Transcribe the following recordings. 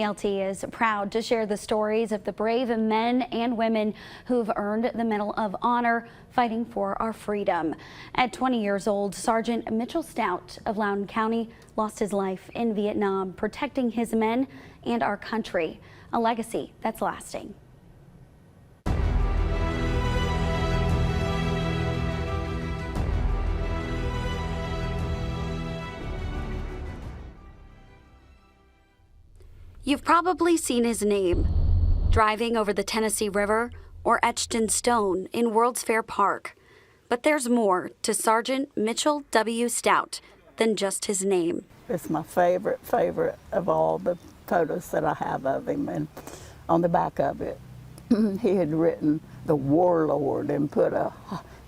LT is proud to share the stories of the brave men and women who've earned the Medal of Honor fighting for our freedom. At 20 years old, Sergeant Mitchell Stout of Loudoun County lost his life in Vietnam, protecting his men and our country, a legacy that's lasting. You've probably seen his name driving over the Tennessee River or etched in stone in World's Fair Park. But there's more to Sergeant Mitchell W. Stout than just his name. It's my favorite of all the photos that I have of him, and on the back of it, he had written the Warlord and put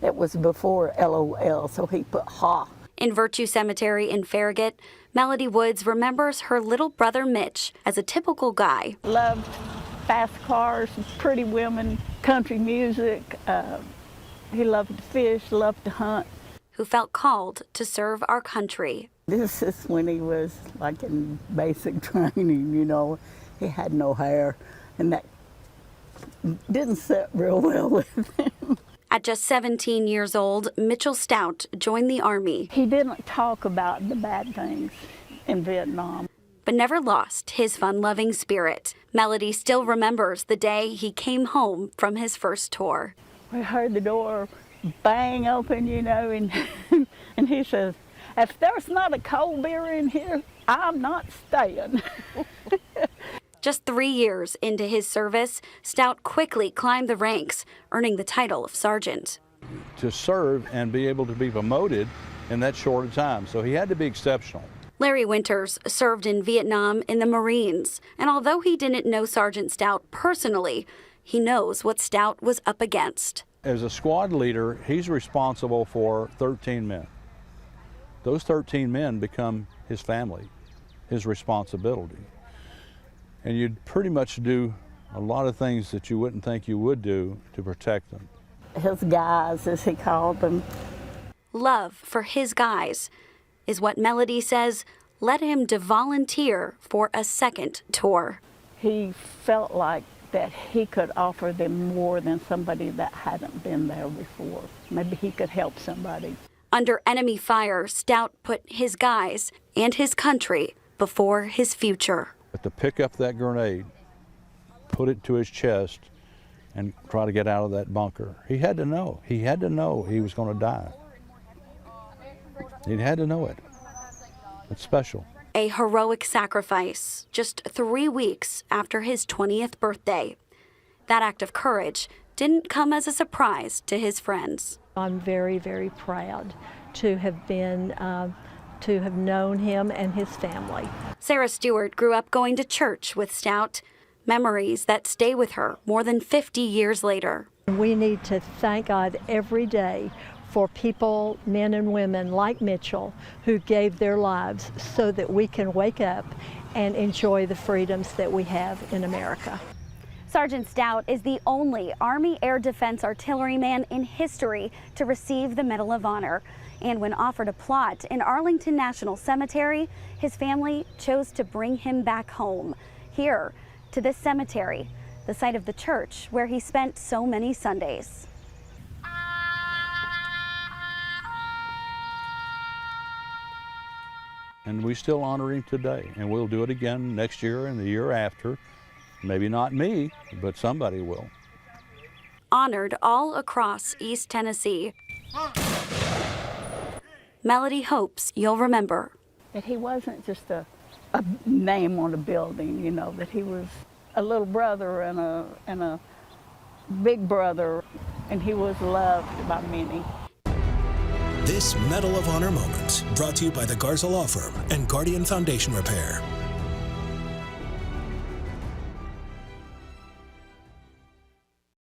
it was before LOL, so he put ha. In Virtue Cemetery in Farragut, Melody Woods remembers her little brother Mitch as a typical guy. Loved fast cars, pretty women, country music. He loved to fish, loved to hunt. Who felt called to serve our country. This is when he was like in basic training, you know. He had no hair, and that didn't sit real well with him. At just 17 years old, Mitchell Stout joined the Army. He didn't talk about the bad things in Vietnam, but never lost his fun-loving spirit. Melody still remembers the day he came home from his first tour. We heard the door bang open, you know, and he says, "If there's not a cold beer in here, I'm not staying." Just 3 years into his service, Stout quickly climbed the ranks, earning the title of sergeant. To serve and be able to be promoted in that short a time, so he had to be exceptional. Larry Winters served in Vietnam in the Marines, and although he didn't know Sergeant Stout personally, he knows what Stout was up against. As a squad leader, he's responsible for 13 men. Those 13 men become his family, his responsibility. And you'd pretty much do a lot of things that you wouldn't think you would do to protect them. His guys, as he called them. Love for his guys is what Melody says led him to volunteer for a second tour. He felt like that he could offer them more than somebody that hadn't been there before. Maybe he could help somebody. Under enemy fire, Stout put his guys and his country before his future. But to pick up that grenade, put it to his chest, and try to get out of that bunker, he had to know. He had to know he was going to die. He had to know it. It's special. A heroic sacrifice just 3 weeks after his 20th birthday. That act of courage didn't come as a surprise to his friends. I'm very, very proud to have been to have known him and his family. Sarah Stewart grew up going to church with Stout, memories that stay with her more than 50 years later. We need to thank God every day for people, men and women like Mitchell, who gave their lives so that we can wake up and enjoy the freedoms that we have in America. Sergeant Stout is the only Army Air Defense artilleryman in history to receive the Medal of Honor. And when offered a plot in Arlington National Cemetery, his family chose to bring him back home, here to this cemetery, the site of the church where he spent so many Sundays. And we still honor him today, and we'll do it again next year and the year after. Maybe not me, but somebody will. Honored all across East Tennessee. Melody hopes you'll remember that he wasn't just a name on a building, you know, that he was a little brother and a big brother, and he was loved by many. This Medal of Honor moment brought to you by the Garza Law Firm and Guardian Foundation Repair.